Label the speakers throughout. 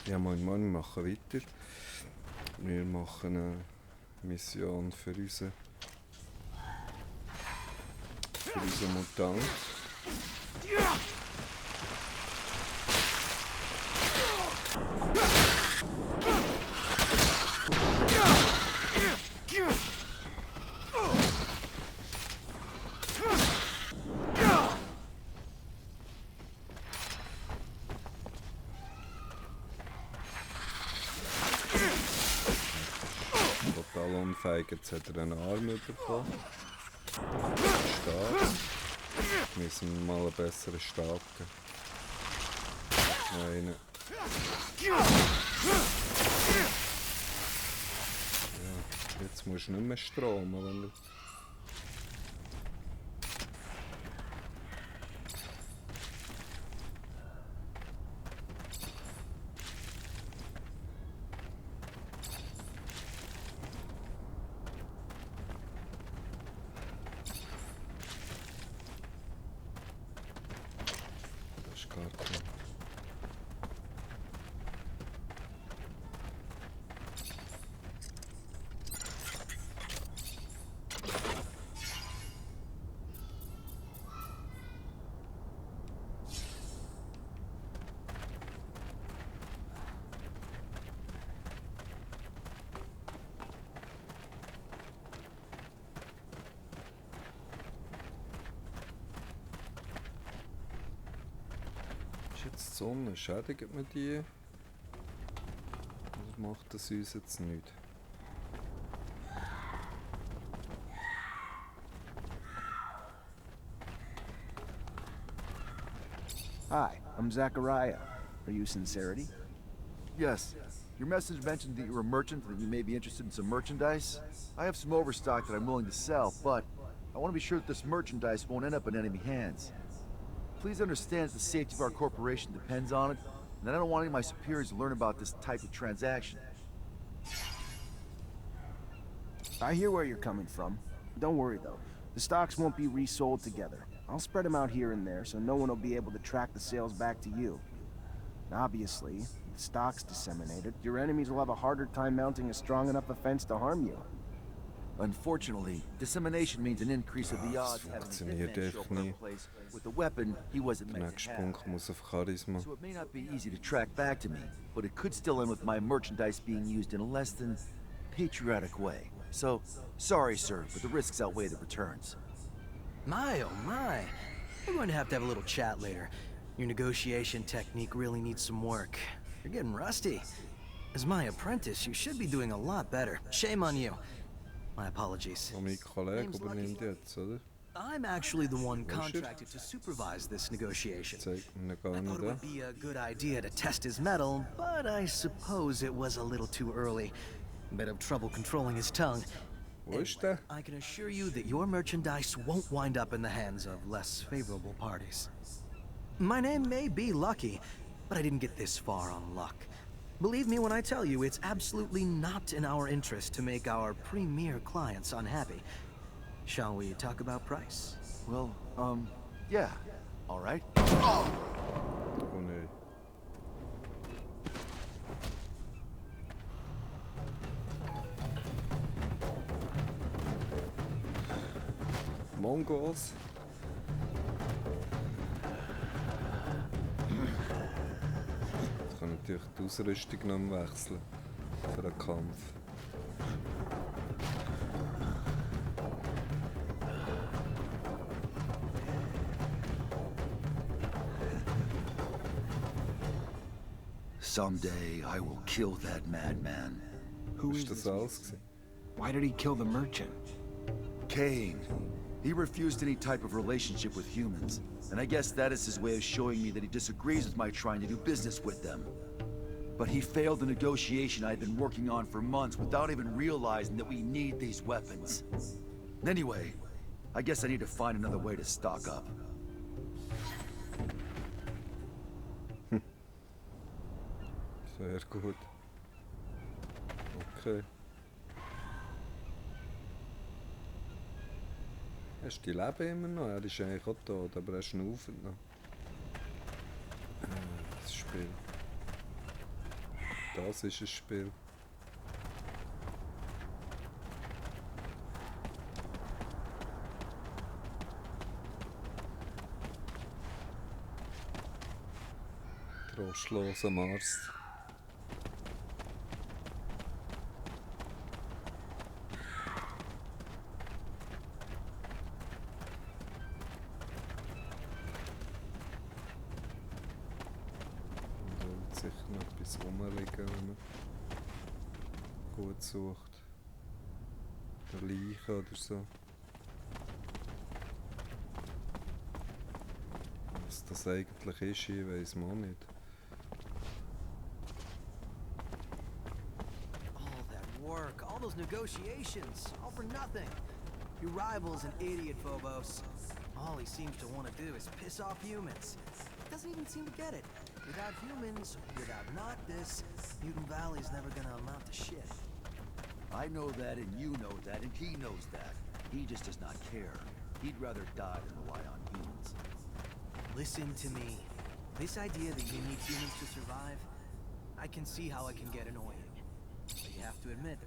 Speaker 1: Ja, moin, wir machen weiter. Wir machen eine Mission für unseren Mutant. Total unfähig, jetzt hat er einen Arm bekommen. Stark. Müssen wir mal einen besseren Stab geben. Nein. Ja, jetzt musst du nicht mehr stromen, wenn du... Jetzt die Sonne, schädigt man die? Was macht das uns jetzt nicht?
Speaker 2: Hi, I'm Zachariah. Are you Sincerity?
Speaker 3: Yes. Your message mentioned that you're a merchant and that you may be interested in some merchandise. I have some overstock that I'm willing to sell, but I want to be sure that this merchandise won't end up in enemy hands. Please understand that the safety of our corporation depends on it, and I don't want any of my superiors to learn about this type of transaction.
Speaker 2: I hear where you're coming from. Don't worry though, the stocks won't be resold together. I'll spread them out here and there so no one will be able to track the sales back to you. Obviously, with the stocks disseminated, your enemies will have a harder time mounting a strong enough offense to harm you.
Speaker 3: Unfortunately, dissemination means an increase of the odds having a hitman show up in our place with the weapon he wasn't
Speaker 1: Der
Speaker 3: meant
Speaker 1: nächste
Speaker 3: to have.
Speaker 1: Punkt muss auf Charisma.
Speaker 3: So it may not be easy to track back to me, but it could still end with my merchandise being used in a less than patriotic way. So, sorry sir, but the risks outweigh the returns.
Speaker 4: My, oh my. We're going to have a little chat later. Your negotiation technique really needs some work. You're getting rusty. As my apprentice, you should be doing a lot better. Shame on you. My apologies.
Speaker 1: Mein Kollege übernimmt jetzt, oder?
Speaker 4: I'm actually the one contracted to supervise this negotiation.
Speaker 1: Zeigt mir gar
Speaker 4: I thought
Speaker 1: nicht
Speaker 4: it would be a good idea to test his mettle, but I suppose it was a little too early. Bit of trouble controlling his tongue.
Speaker 1: Wo ist der?
Speaker 4: I can assure you that your merchandise won't wind up in the hands of less favorable parties. My name may be Lucky, but I didn't get this far on luck. Believe me when I tell you, it's absolutely not in our interest to make our premier clients unhappy. Shall we talk about price?
Speaker 3: Well, yeah. All right.
Speaker 1: Oh nee. Mongols. Ich kann natürlich die Ausrüstung noch wechseln für den Kampf.
Speaker 3: Someday I will kill that madman.
Speaker 2: Who is
Speaker 1: Ist das
Speaker 2: this?
Speaker 1: alles gewesen?
Speaker 2: Why did he kill the merchant?
Speaker 3: Cain. He refused any type of relationship with humans, and I guess that is his way of showing me that he disagrees with my trying to do business with them. But he failed the negotiation I had been working on for months without even realizing that we need these weapons. Anyway, I guess I need to find another way to stock up.
Speaker 1: Sehr gut. Okay. Hast du die Leben immer noch? Er ist eigentlich auch tot, aber er schnauft noch. Das Spiel. Das ist ein Spiel. Trostloser Mars. Und da wird sicher noch etwas rumliegen, wenn man gut sucht. Eine Leiche oder so. Was das eigentlich ist, ich weiss man auch nicht.
Speaker 4: All that work, all those negotiations, all for nothing. Your rival's an idiot, Phobos. All he seems to want to do is piss off humans. He doesn't even seem to get it. Without humans, without Noctis, Mutant Valley's never gonna amount to shit.
Speaker 3: I know that, and you know that, and he knows that. He just does not care. He'd rather die than rely on humans.
Speaker 4: Listen to me. This idea that you need humans to survive, I can see how it can get annoying. But you have to admit,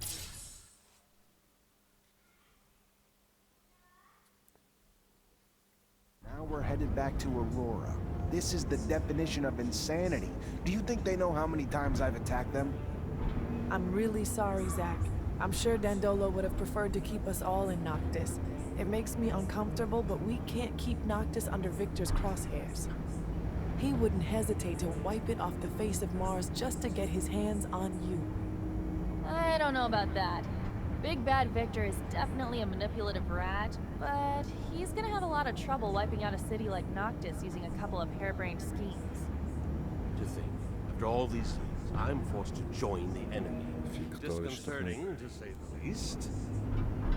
Speaker 2: Now we're headed back to Aurora. This is the definition of insanity. Do you think they know how many times I've attacked them?
Speaker 5: I'm really sorry, Zach. I'm sure Dandolo would have preferred to keep us all in Noctis. It makes me uncomfortable, but we can't keep Noctis under Victor's crosshairs. He wouldn't hesitate to wipe it off the face of Mars just to get his hands on you.
Speaker 6: I don't know about that. Big Bad Victor is definitely a manipulative rat, but he's gonna have a lot of trouble wiping out a city like Noctis using a couple of harebrained schemes.
Speaker 7: To think, after all these years, I'm forced to join the enemy.
Speaker 1: Victor ist doch nicht.
Speaker 7: Disconcerting, to say the least.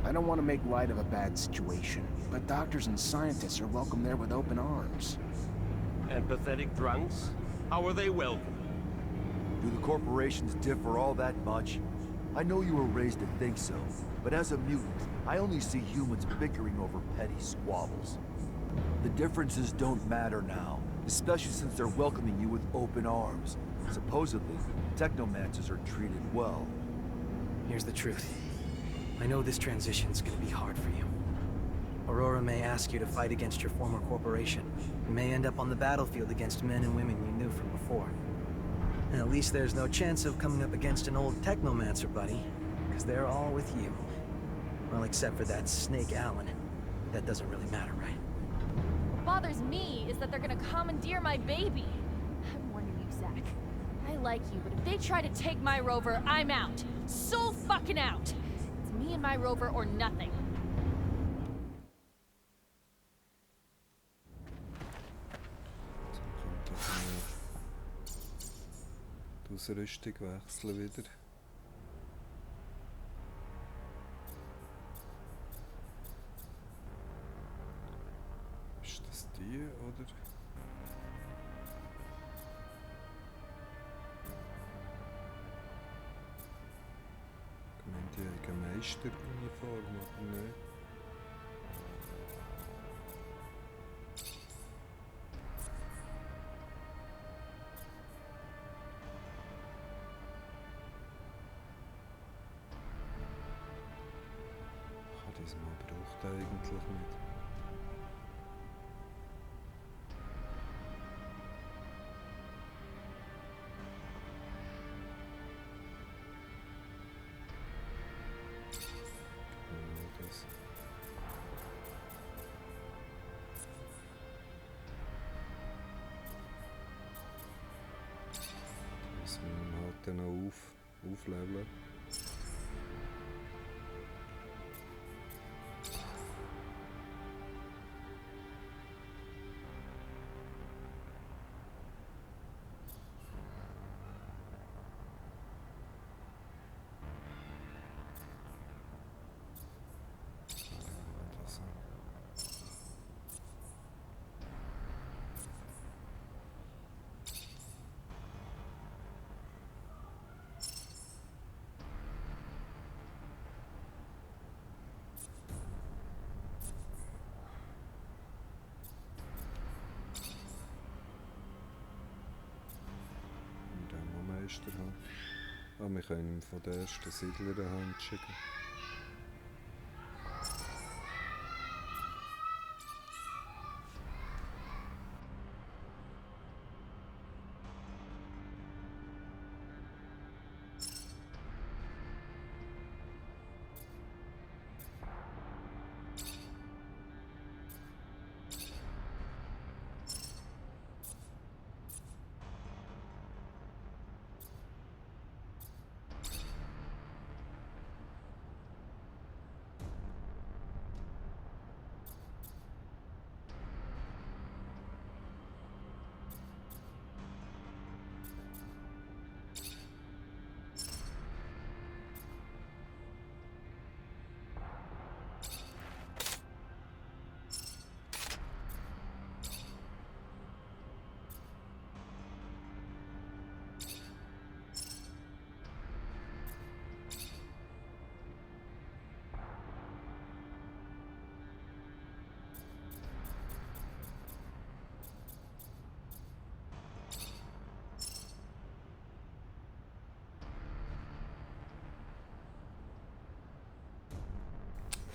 Speaker 2: I don't want to make light of a bad situation, but doctors and scientists are welcome there with open arms.
Speaker 7: And pathetic drunks? How are they welcome?
Speaker 3: Do the corporations differ all that much? I know you were raised to think so, but as a mutant, I only see humans bickering over petty squabbles. The differences don't matter now, especially since they're welcoming you with open arms. Supposedly, Technomancers are treated well.
Speaker 4: here's the truth. I know this transition's gonna be hard for you. Aurora may ask you to fight against your former corporation. You may end up on the battlefield against men and women you knew from before. And at least there's no chance of coming up against an old Technomancer buddy, because they're all with you. Well, except for that Snake Allen. That doesn't really matter, right?
Speaker 6: What bothers me is that they're gonna commandeer my baby. I'm warning you, Zach. I like you, but if they try to take my rover, I'm out. So fucking out. It's me and my rover or nothing.
Speaker 1: Die Ausrüstung wechseln wieder. Ist das die, oder? Ich meine, die haben eine Meisteruniform, oder nicht? Das man braucht eigentlich nicht. Das. Das müssen wir halt dann noch aufleveln. Meister haben. Ah, wir können ihm von der ersten Siedler eine Hand schicken.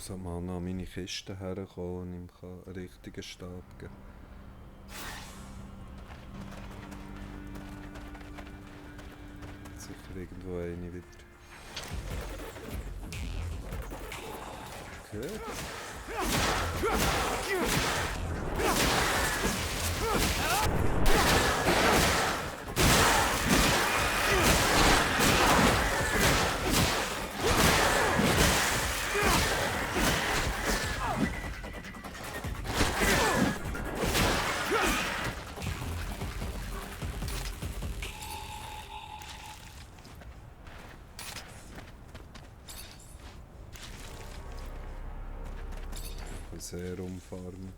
Speaker 1: So mal noch an meine Kiste herkommen und ihm einen richtigen Stab geben. Sicher irgendwo eine wieder. Okay. Sehr umfahren.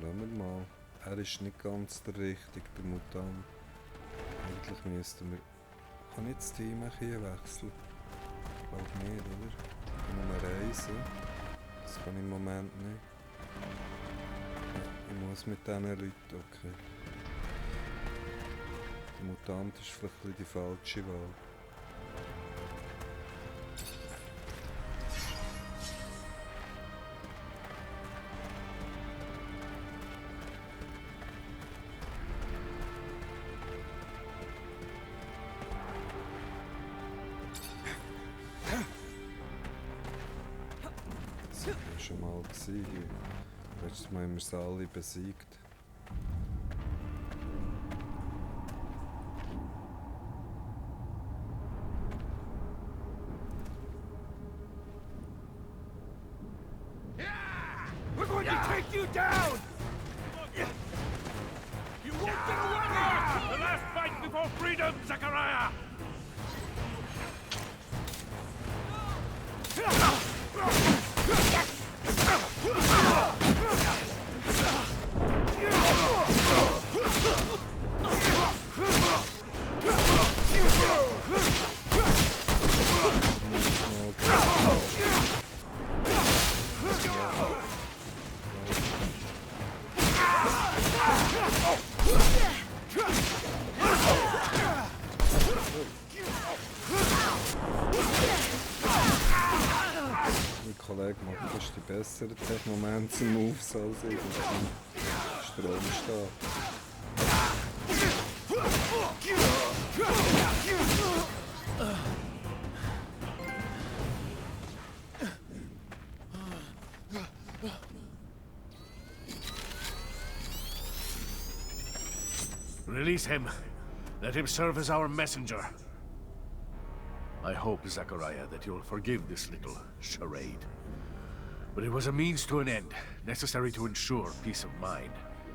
Speaker 1: Lassen wir mal. Er ist nicht ganz der Richtige, der Mutant. Eigentlich müssten wir... Kann ich das Team hier wechseln? Ich glaube nicht, oder? Ich kann nur reisen. Das kann ich im Moment nicht. Ich muss mit diesen Leuten, okay. Der Mutant ist vielleicht ein bisschen die falsche Wahl. Schon mal gewesen. Letztes Mal haben wir sie alle besiegt.
Speaker 8: We're going to take you down! You won't get away! The last fight before freedom, Zachariah!
Speaker 1: Bessere Technomancer Moves als ich. Stromstab.
Speaker 8: Release him. Let him serve as our messenger. I hope, Zachariah, that you'll forgive this little charade. But it was a means to an end, necessary to ensure peace of mind,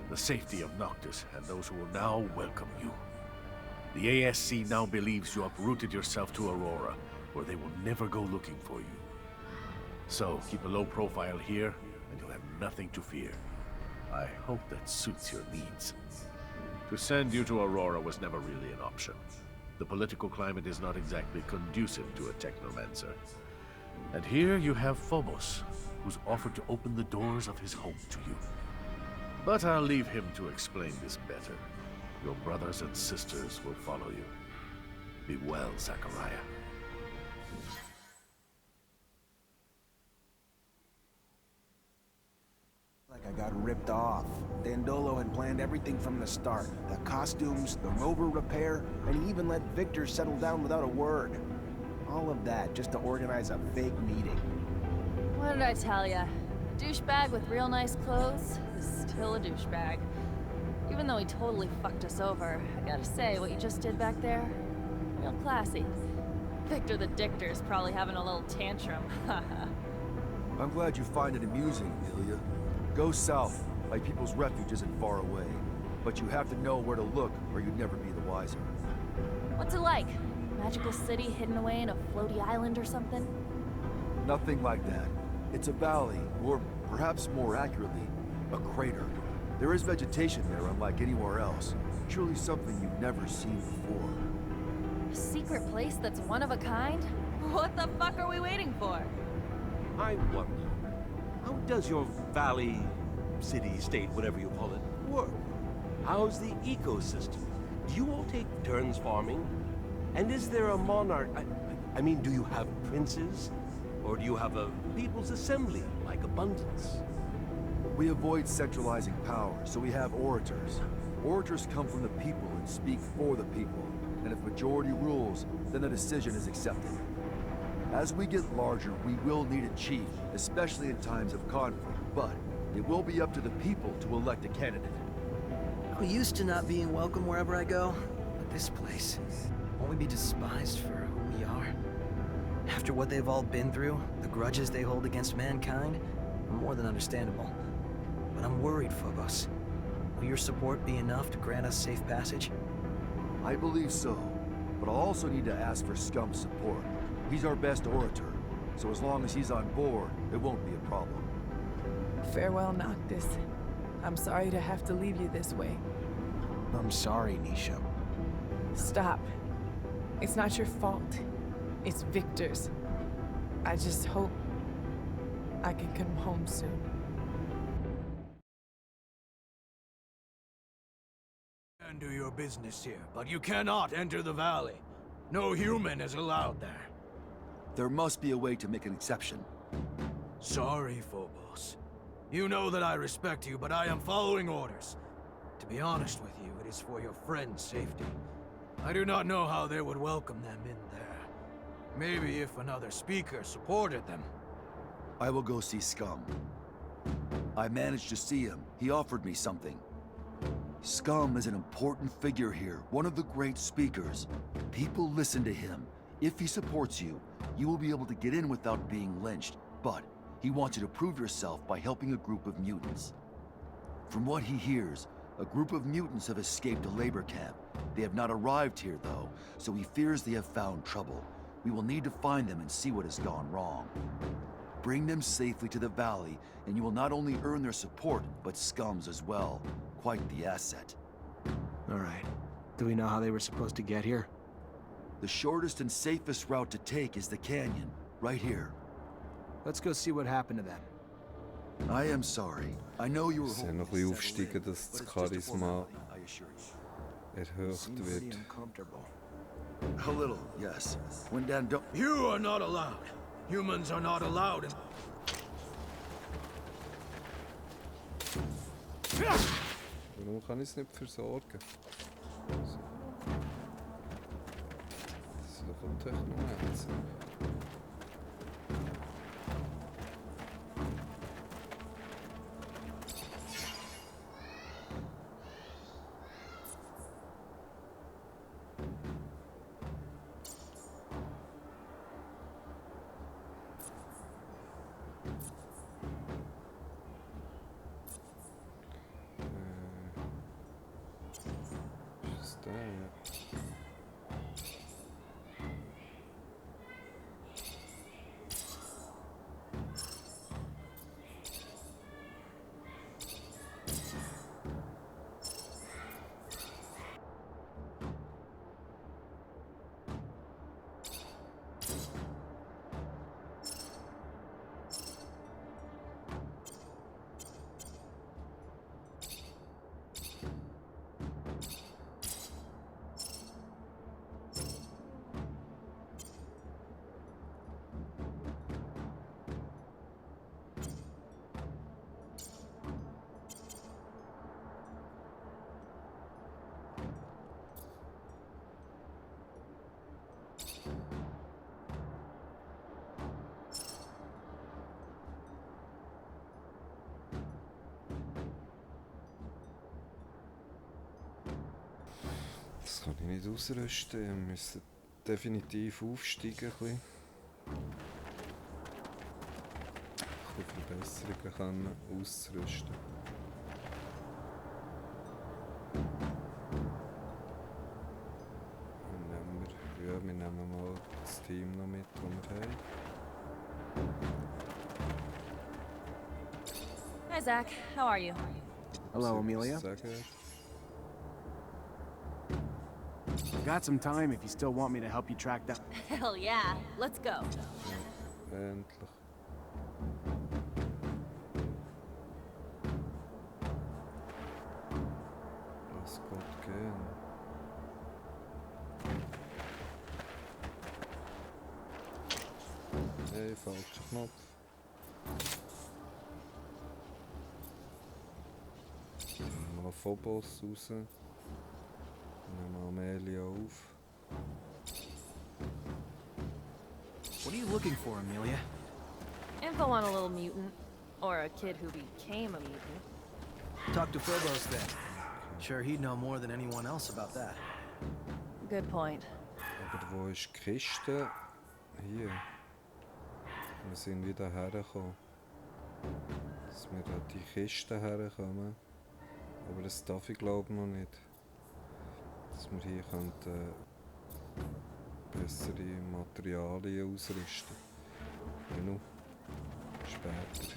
Speaker 8: the safety of Noctis, and those who will now welcome you. The ASC now believes you uprooted yourself to Aurora, where they will never go looking for you. So, keep a low profile here, and you'll have nothing to fear. I hope that suits your needs. To send you to Aurora was never really an option. The political climate is not exactly conducive to a Technomancer. And here you have Phobos, who's offered to open the doors of his home to you. But I'll leave him to explain this better. Your brothers and sisters will follow you. Be well, Zachariah.
Speaker 2: Like I got ripped off. Dandolo had planned everything from the start. The costumes, the rover repair, and he even let Victor settle down without a word. All of that just to organize a fake meeting.
Speaker 6: What did I tell ya? A douchebag with real nice clothes is still a douchebag. Even though he totally fucked us over, I gotta say, what you just did back there, real classy. Victor the Dictor's probably having a little tantrum, haha.
Speaker 3: I'm glad you find it amusing, Ilya. Go south. My people's refuge isn't far away. But you have to know where to look, or you'd never be the wiser.
Speaker 6: What's it like? Magical city hidden away in a floaty island or something?
Speaker 3: Nothing like that. It's a valley, or perhaps more accurately, a crater. There is vegetation there unlike anywhere else. Truly something you've never seen before.
Speaker 6: A secret place that's one of a kind? What the fuck are we waiting for?
Speaker 7: I wonder, how does your valley, city, state, whatever you call it, work? How's the ecosystem? Do you all take turns farming? And is there a monarch? I mean, do you have princes? Or do you have a people's assembly, like Abundance?
Speaker 3: We avoid centralizing power, so we have orators. Orators come from the people and speak for the people. And if majority rules, then the decision is accepted. As we get larger, we will need a chief, especially in times of conflict, but it will be up to the people to elect a candidate.
Speaker 4: I'm used to not being welcome wherever I go, but this place, won't we be despised for who we are? After what they've all been through, the grudges they hold against mankind, more than understandable. But I'm worried, Phobos. Will your support be enough to grant us safe passage?
Speaker 3: I believe so, but I'll also need to ask for Scum's support. He's our best orator, so as long as he's on board, it won't be a problem.
Speaker 5: Farewell, Noctis. I'm sorry to have to leave you this way.
Speaker 2: I'm sorry, Nisha.
Speaker 5: Stop. It's not your fault. It's Victor's. I just hope I can come home soon.
Speaker 9: Do your business here, but you cannot enter the valley. No human is allowed there.
Speaker 3: There must be a way to make an exception.
Speaker 9: Sorry, Phobos. You know that I respect you, but I am following orders. To be honest with you, it is for your friend's safety. I do not know how they would welcome them in there. Maybe if another speaker supported them.
Speaker 3: I will go see Scum. I managed to see him. He offered me something. Scum is an important figure here, one of the great speakers. People listen to him. If he supports you, you will be able to get in without being lynched. But he wants you to prove yourself by helping a group of mutants. From what he hears, a group of mutants have escaped a labor camp. They have not arrived here, though, so he fears they have found trouble. We will need to find them and see what has gone wrong. Bring them safely to the valley, and you will not only earn their support, but Scum's as well. Quite the asset.
Speaker 2: All right. Do we know how they were supposed to get here?
Speaker 3: The shortest and safest route to take is the canyon, right here.
Speaker 2: Let's go see what happened to them.
Speaker 3: I am sorry. I know you were
Speaker 1: Sie haben noch
Speaker 3: hoping
Speaker 1: ein
Speaker 3: to
Speaker 1: bisschen
Speaker 3: settle in,
Speaker 1: aufsteigen, dass das
Speaker 3: but it's just a
Speaker 1: Charisma
Speaker 3: formality, I assure you.
Speaker 1: erhöht
Speaker 2: Seems pretty
Speaker 1: wird.
Speaker 2: uncomfortable.
Speaker 3: A little, yes. When Dan don't...
Speaker 9: You are not allowed. Humans are not allowed in...
Speaker 1: Warum kann ich es nicht versorgen? Das ist doch ein Technomancer. Was ist das da? Das kann ich nicht ausrüsten. Wir müssen definitiv aufsteigen. Ein bisschen Verbesserungen können auszurüsten. Wir nehmen mal das Team noch mit, das wir haben.
Speaker 6: Hi, Zach. How are you?
Speaker 2: Hello,
Speaker 1: Soll ich
Speaker 2: Amelia.
Speaker 1: was sagen?
Speaker 2: Got some time if you still want me to help you track down.
Speaker 6: Hell yeah. Let's go.
Speaker 1: Ja, endlich. Lass Gott gehen. Hey, falscher Knopf. Nehmen wir Phobos raus. Nehmen wir Amelia auf.
Speaker 4: What are you looking for, Amelia?
Speaker 6: Info on a little mutant. Or a kid who became a mutant.
Speaker 4: Talk to Phobos then. Sure, he'd know more than anyone else about that.
Speaker 6: Good point.
Speaker 1: Aber wo ist die Kiste? Hier. Wir sind wieder hergekommen. Dass wir an die Kiste herkommen. Aber das darf ich glaube noch nicht. Dass wir hier könnten, bessere Materialien ausrüsten. Genug. Später.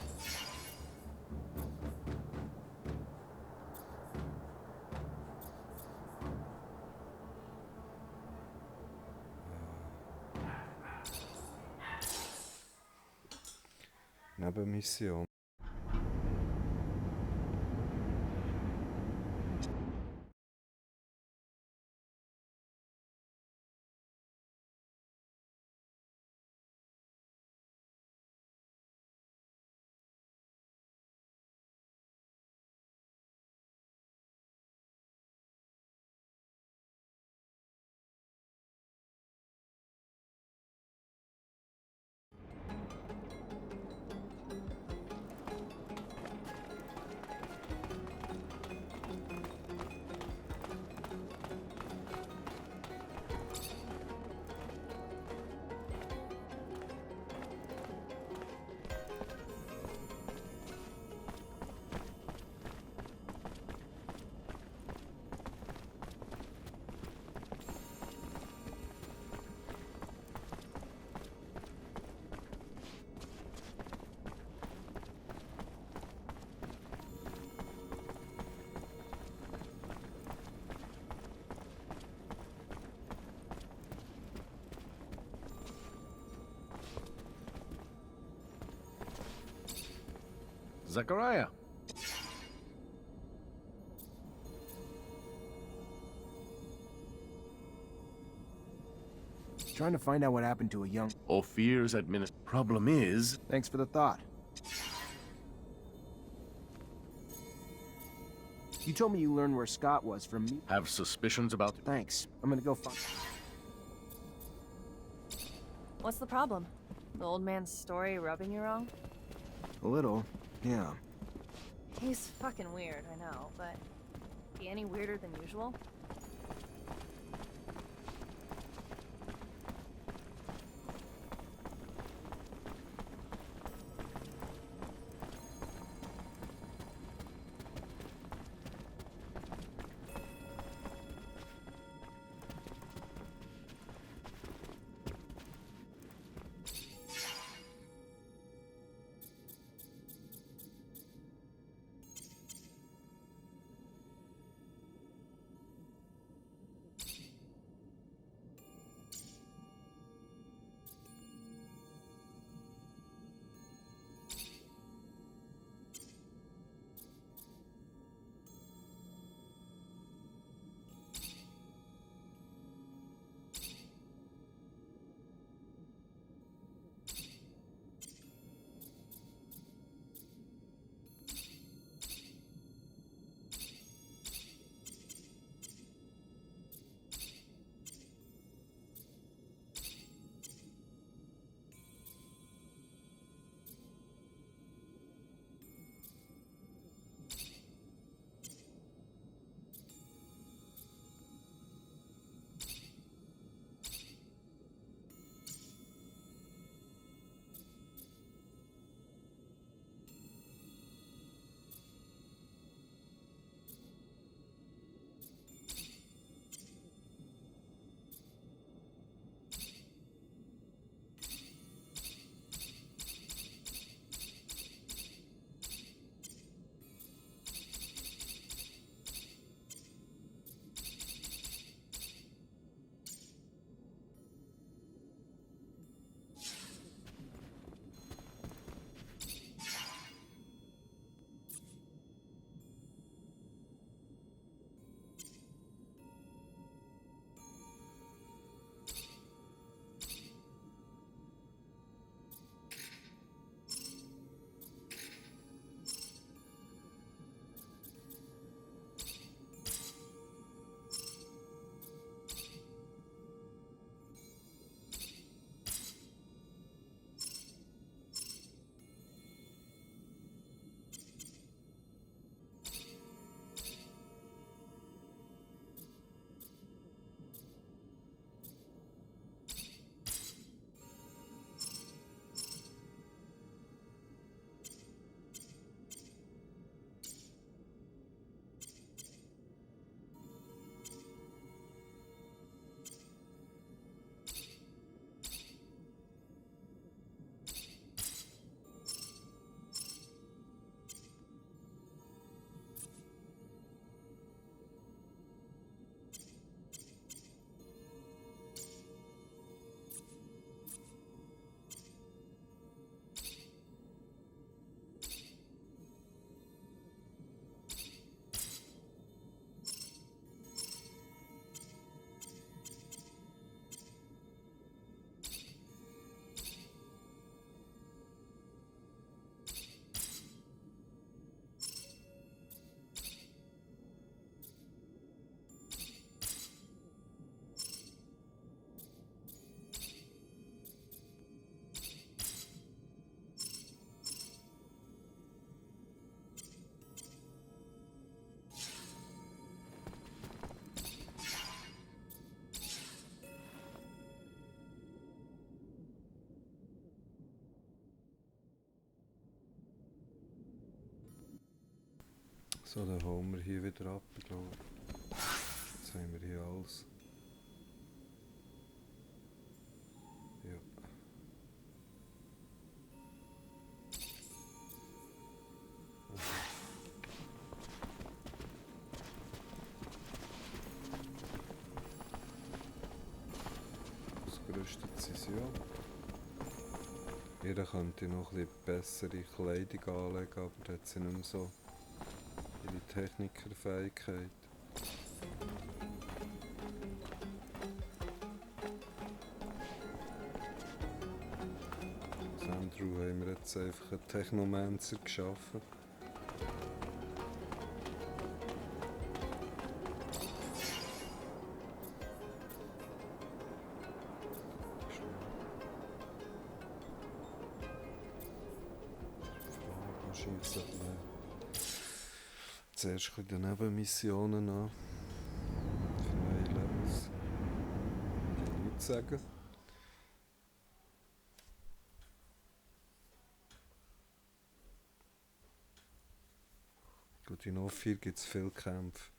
Speaker 1: Nebenmission.
Speaker 8: Zachariah.
Speaker 2: Trying to find out what happened to a young...
Speaker 8: Ophir's problem is...
Speaker 2: Thanks for the thought. You told me you learned where Scott was from me.
Speaker 8: Have suspicions about...
Speaker 2: Thanks. I'm gonna go find...
Speaker 6: What's the problem? The old man's story rubbing you wrong?
Speaker 2: A little, yeah.
Speaker 6: He's fucking weird, I know, but... Be any weirder than usual?
Speaker 1: So, dann hauen wir hier wieder ab, glaube ich. Jetzt haben wir hier alles. Ja. Ausgerüstet sind sie ja. Jeder könnte noch ein bisschen bessere Kleidung anlegen, aber da hat sie nicht mehr so ihre Technikerfähigkeit. Aus Andrew haben wir jetzt einfach einen Technomancer geschaffen. Zuerst die Nebenmissionen an. Für neue Levels. Ich kann nichts sagen. Gut, in O4 gibt es viele Kämpfe.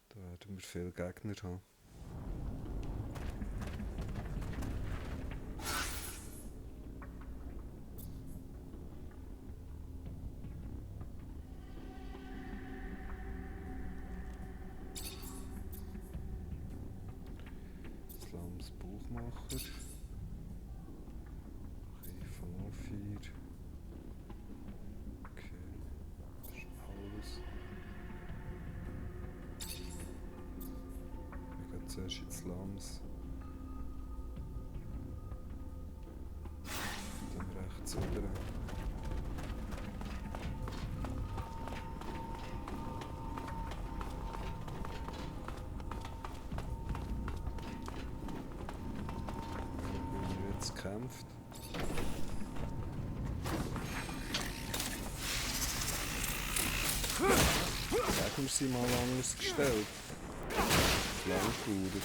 Speaker 1: Da werden wir viele Gegner haben. Buchmacher. Von O4. Okay, das ist alles. Wir gehen zuerst in die Slums. Dann rechts wieder. Kämpft. Sagen wir sie mal anders gestellt. Langtourer.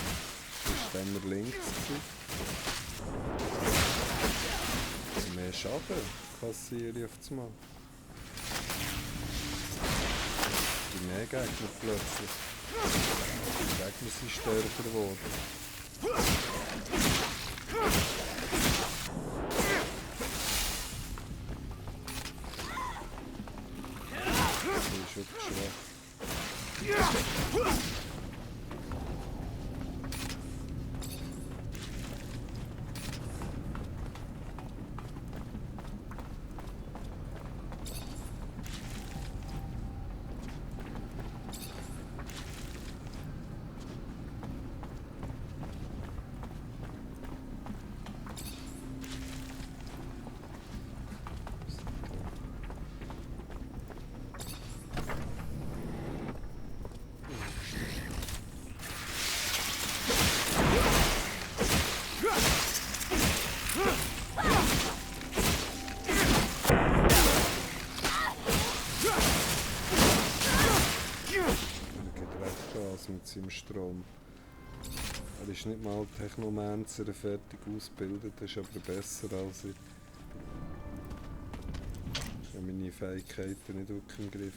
Speaker 1: Das war wir links. Mehr Schaden kassiere ich auf das Mal. Die mehr Gegner plötzlich. Die Gegner sind stärker geworden. Wirklich schwach. Mit seinem Strom. Er ist nicht mal Technomancer fertig ausgebildet, ist aber besser als ich. Ich habe meine Fähigkeiten nicht wirklich im Griff.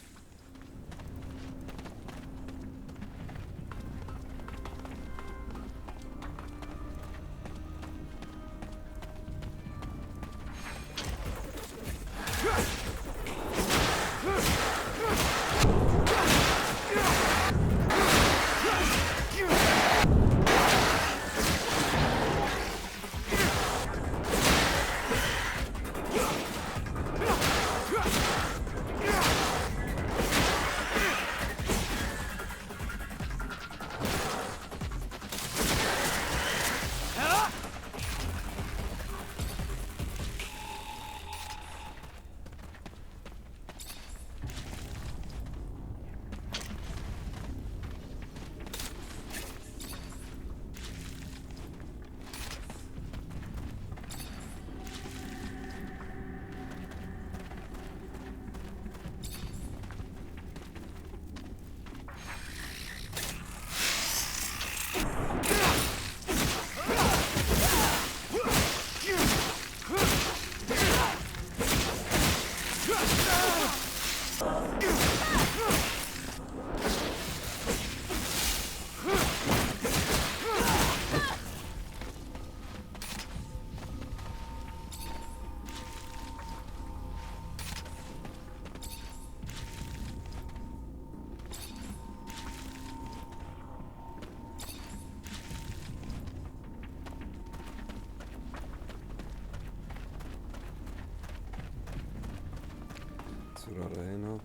Speaker 1: zur Arena.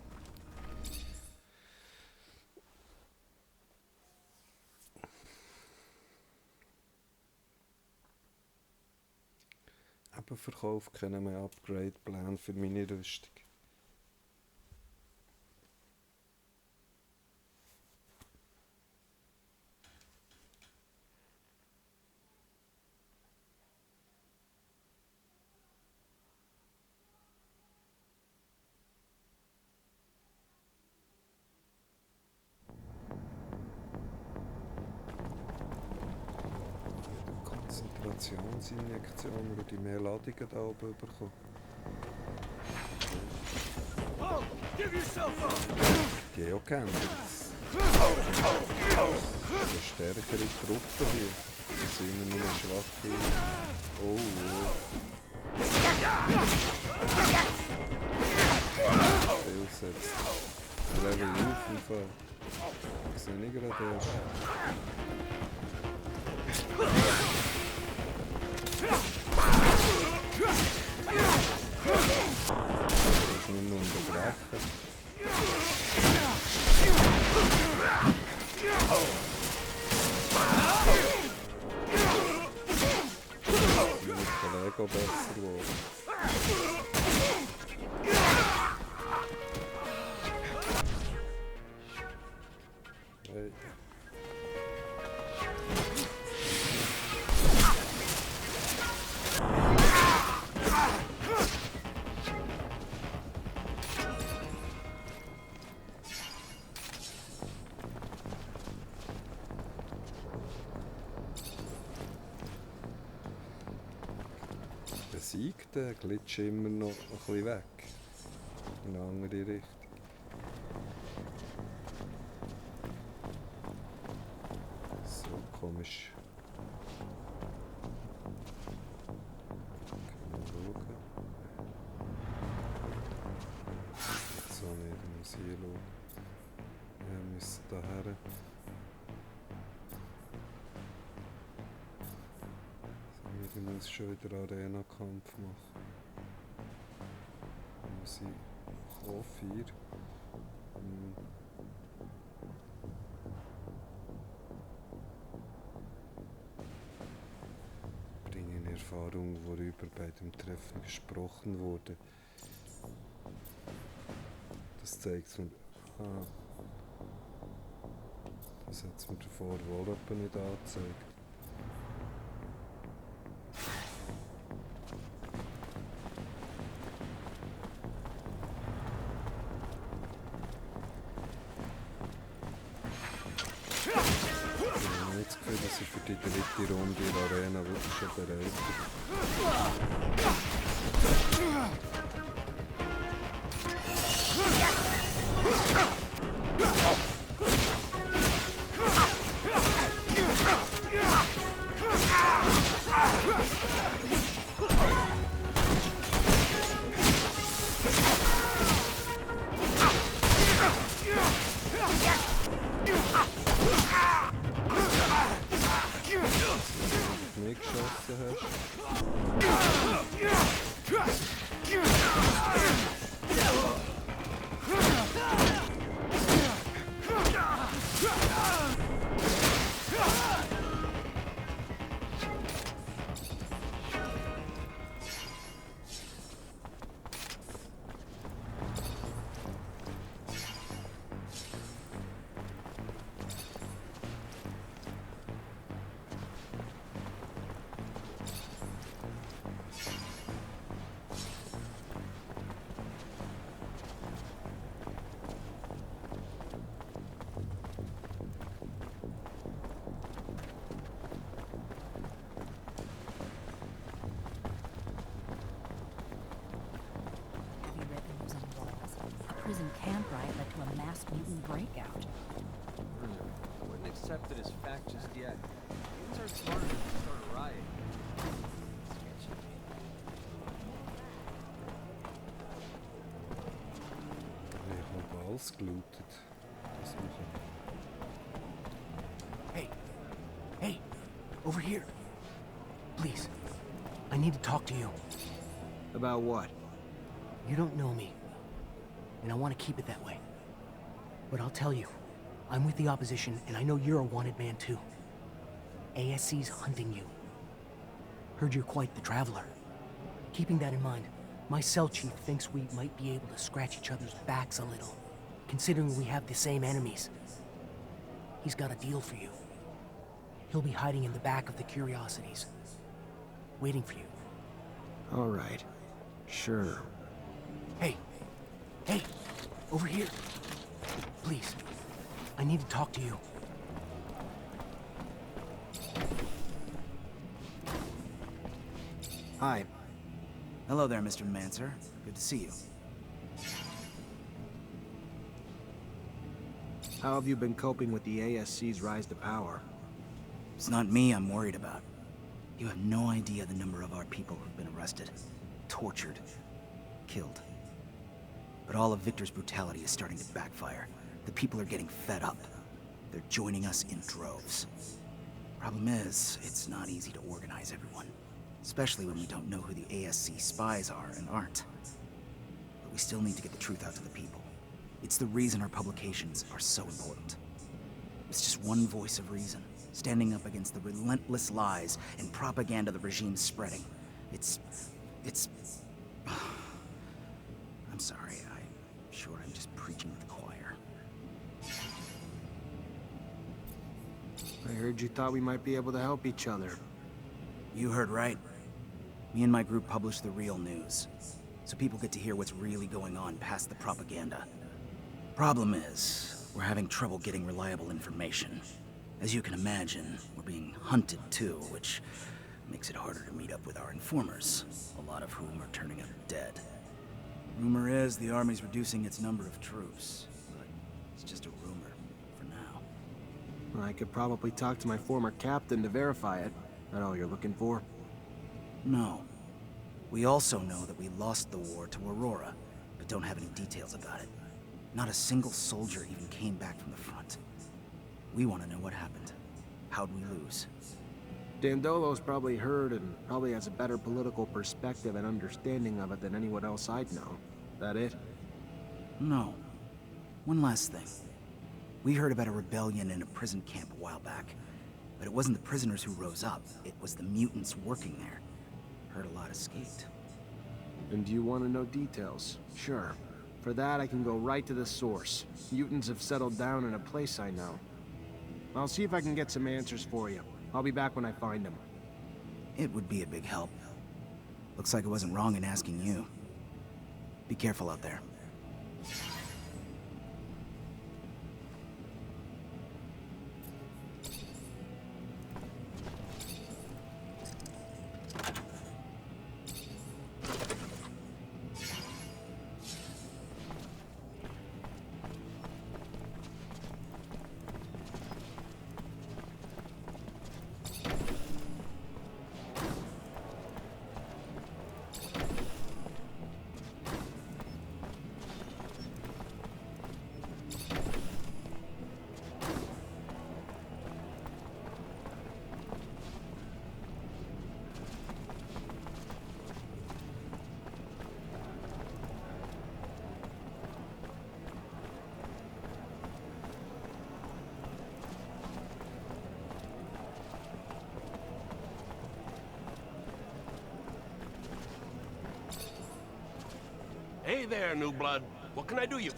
Speaker 1: Eben verkauft keine mehr Upgrade-Pläne für meine Rüstung. Konzentrationsinjektion, die mehr Ladungen da oben bekommen. Die haben auch geändert. Eine stärkere Truppe hier. Das sind immer nur schwache. Oh. Fehlsetzt. Level auf im Fall. Ich sehe nicht gerade erst. Ich muss nur unterbrechen. Mein Kollege auch besser geworden. Hey. Besiegte glitsche immer noch ein bisschen weg. In eine andere Richtung. So komisch. Können wir schauen. So nicht, ich muss hier schauen. Wir müssen daher. Ich muss schon wieder Arena-Kampf machen. Da muss ich K4. Bringe eine Erfahrung, worüber bei dem Treffen gesprochen wurde. Das zeigt mir. Das hat es mir davor wohl etwa nicht angezeigt. Dass ich für die dritte Runde in der Arena wirklich schon bereit bin. Nicht geschossen hast.
Speaker 10: Prison camp riot led to a mass mutant breakout.
Speaker 11: Wouldn't accept it as fact just yet. Mutants are smart enough to start a riot.
Speaker 1: Ich habe alles gelootet. Das machen
Speaker 4: Hey! Hey! Over here! Please. I need to talk to you.
Speaker 2: About what?
Speaker 4: You don't know me.
Speaker 12: and I want to keep it that way. But I'll tell you, I'm with the opposition, and I know you're a wanted man too. ASC's hunting you. Heard you're quite the traveler. Keeping that in mind, my cell chief thinks we might be able to scratch each other's backs a little, considering we have the same enemies. He's got a deal for you. He'll be hiding in the back of the Curiosities, waiting for you.
Speaker 2: All right. Sure.
Speaker 12: Hey! Hey! Over here! Please, I need to talk to you.
Speaker 13: Hi. Hello there, Mr. Mancer. Good to see you.
Speaker 2: How have you been coping with the ASC's rise to power?
Speaker 13: It's not me I'm worried about. You have no idea the number of our people who've been arrested, tortured, killed. But all of Victor's brutality is starting to backfire. The people are getting fed up. They're joining us in droves. Problem is, it's not easy to organize everyone, especially when we don't know who the ASC spies are and aren't. But we still need to get the truth out to the people. It's the reason our publications are so important. It's just one voice of reason, standing up against the relentless lies and propaganda the regime's spreading. It's... I'm sorry, I'm sure I'm just preaching to the choir.
Speaker 2: I heard you thought we might be able to help each other.
Speaker 13: You heard right. Me and my group publish the real news, so people get to hear what's really going on past the propaganda. Problem is, we're having trouble getting reliable information. As you can imagine, we're being hunted too, which makes it harder to meet up with our informers, a lot of whom are turning up dead. Rumor is the army's reducing its number of troops, but it's just a rumor for now.
Speaker 2: I could probably talk to my former captain to verify it. That all you're looking for?
Speaker 13: No. We also know that we lost the war to Aurora, but don't have any details about it. Not a single soldier even came back from the front. We want to know what happened. How'd we lose?
Speaker 2: Dandolo's probably heard and probably has a better political perspective and understanding of it than anyone else I'd know. That it?
Speaker 13: No. One last thing. We heard about a rebellion in a prison camp a while back, but it wasn't the prisoners who rose up. It was the mutants working there. Heard a lot escaped.
Speaker 2: And do you want to know details? Sure. For that, I can go right to the source. Mutants have settled down in a place I know. I'll see if I can get some answers for you. I'll be back when I find them.
Speaker 13: It would be a big help. Looks like I wasn't wrong in asking you. Be careful out there.
Speaker 7: Hey there, new blood. What can I do you?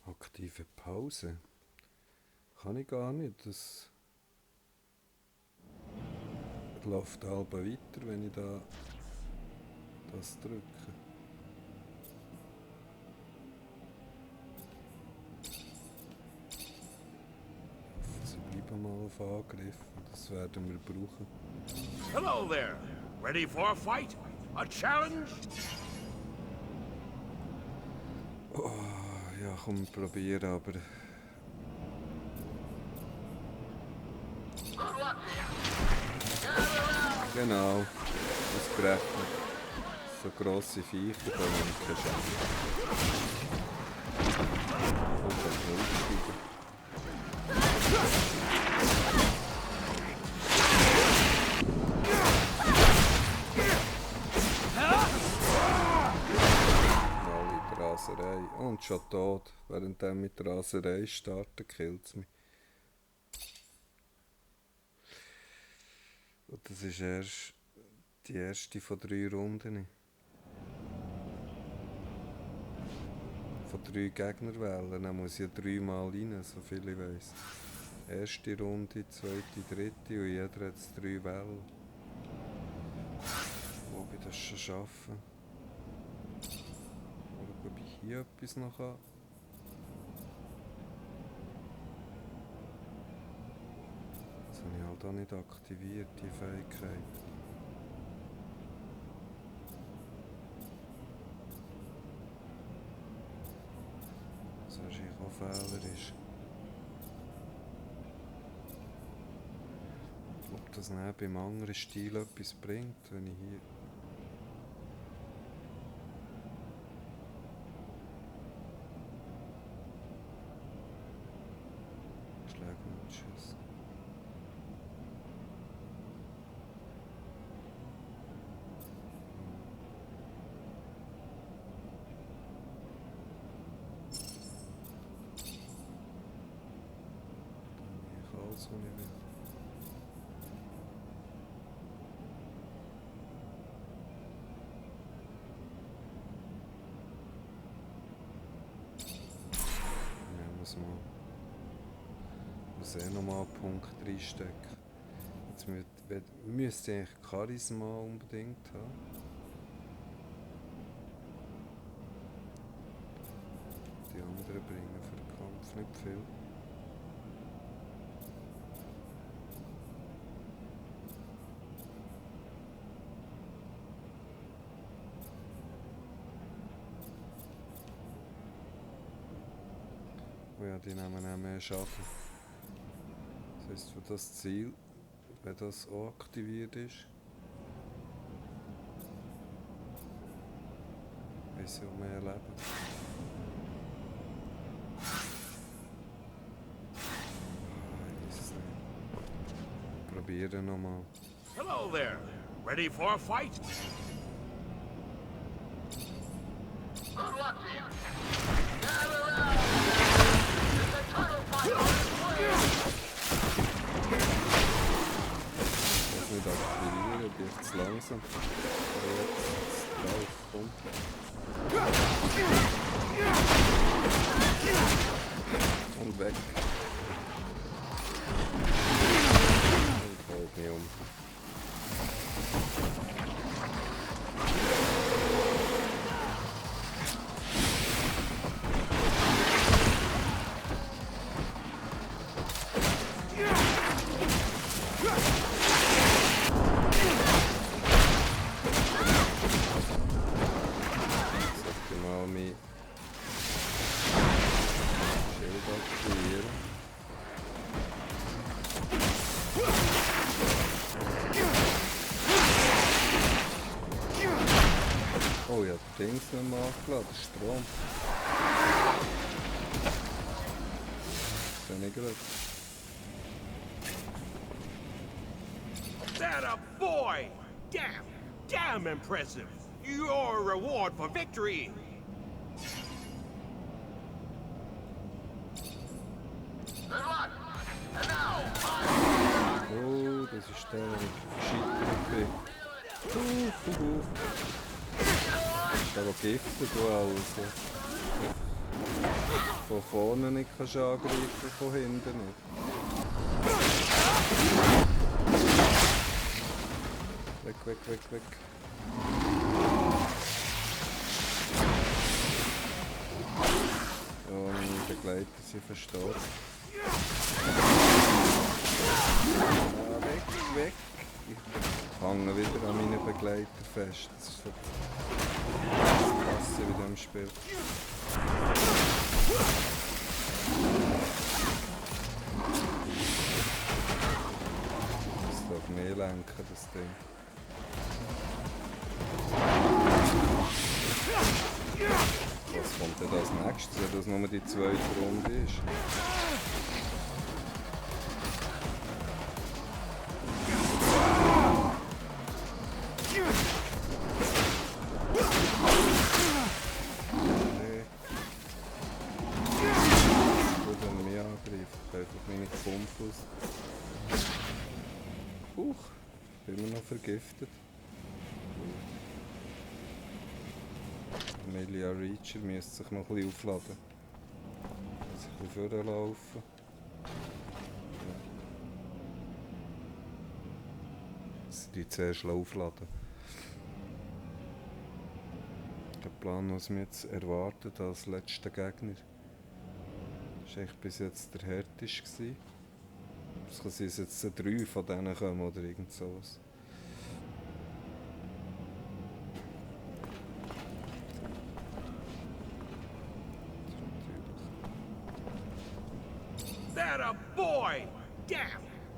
Speaker 1: Aktive Pause. Kann ich gar nicht. Das läuft halb weiter, wenn ich da das drücke. Sie bleiben mal auf Angriff. Das werden wir brauchen.
Speaker 7: Hello there. Ready for a fight? A challenge?
Speaker 1: Oh, ja, komm, probieren, aber... Genau, ausgerechnet. So grosse Viecher können wir keine Chance. Und schon tot. Während er mit der Raserei startet, killt es mich. Und das ist erst die erste von 3 Runden. Von 3 Gegnerwellen. Dann muss ich ja 3 Mal rein, so viel ich weiss. Erste Runde, zweite, dritte und jeder hat 3 Wellen. Ob ich das schon schaffe? Oder ob ich hier etwas noch habe? Das habe ich halt auch nicht aktiviert, die Fähigkeit. Was wahrscheinlich auch Fehler ist. Ob das dann beim anderen Stil etwas bringt, wenn ich hier... Schläge und Schuss. Dann mache ich alles, was ich will. Ich muss nochmal einen Punkt reinstecken. Jetzt müsste ich eigentlich Charisma unbedingt haben. Die anderen bringen für den Kampf nicht viel. Oh ja, die nehmen auch mehr Schaden. Das heisst, für das Ziel, wenn das auch aktiviert ist, haben sie auch mehr Leben. Ich weiß es nicht. Probieren nochmal.
Speaker 8: Hello there. Ready for a fight?
Speaker 14: Good luck to you. Gather around. It's a title fight on its way.
Speaker 1: Ich muss nicht aktivieren, bin ich zu langsam. Aber jetzt drauf, komm. Und weg. Und fällt mich um. Oh ja, Dings nicht mehr angeladen, Strom. Das ist ja nicht gut.
Speaker 7: That a boy! Damn impressive! Your reward for victory!
Speaker 14: Good luck. And now,
Speaker 1: Oh, das ist der, der gescheitert bin. Der giftet du also. Von vorne nicht kannst du angreifen, von hinten nicht. Weg, weg, weg, weg. Oh, meine Begleiter sind verstorben. Ah, weg, weg. Ich hänge wieder an meinen Begleiter fest. Das ist so krass wie dem Spiel. Das darf mehr lenken, das Ding. Was kommt denn als wenigstens, wenn das nur die zweite Runde ist. Immer noch vergiftet. Amelia Reacher müsste sich noch ein bisschen aufladen. Sich ein bisschen vorlaufen. Dass die zuerst aufladen. Der Plan, was wir jetzt erwartet als letzter Gegner, war eigentlich bis jetzt der härteste. Es kann sein, dass jetzt 3 von denen kommen oder irgend sowas.
Speaker 7: That a boy!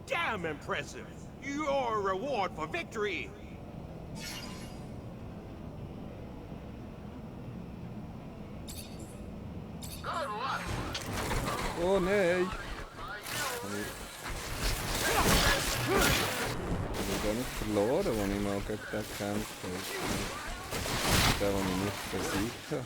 Speaker 7: Damn impressive! Your reward for victory!
Speaker 1: Oh nein! Ich habe nicht verloren, als ich mal gegen den gekämpft habe. Der, den ich nicht besiegt habe.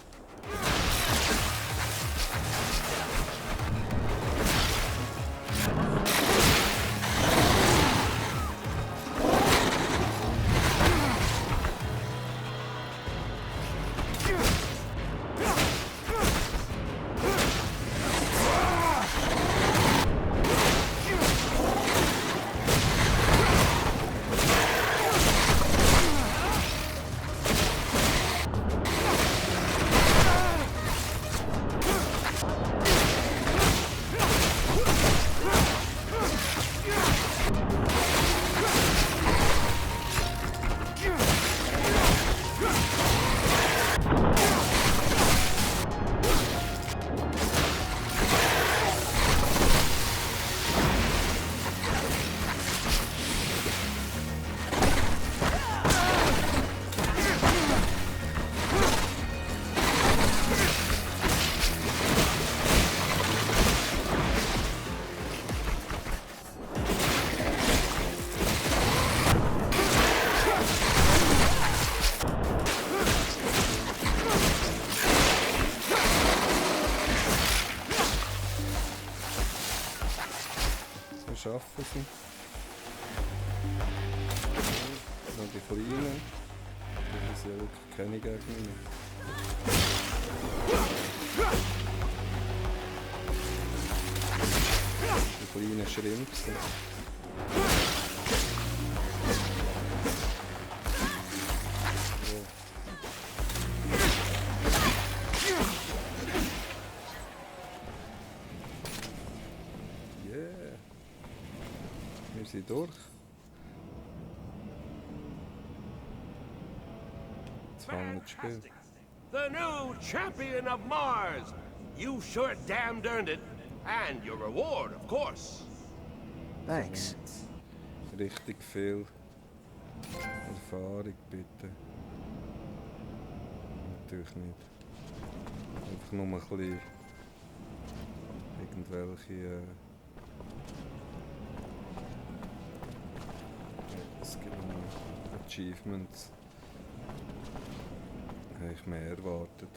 Speaker 1: Schaffen sie. Noch die Kleinen. Das sind ja wirklich keine Gegner mehr. Die kleinen Schrimps. Wir sind durch. Jetzt fangen wir das Spiel.
Speaker 7: The new champion of Mars! You sure damned earned it. And your reward, of course.
Speaker 2: Thanks.
Speaker 1: Richtig viel Erfahrung, bitte. Natürlich nicht. Einfach nur ein bisschen irgendwelche Achievements habe ich mehr erwartet.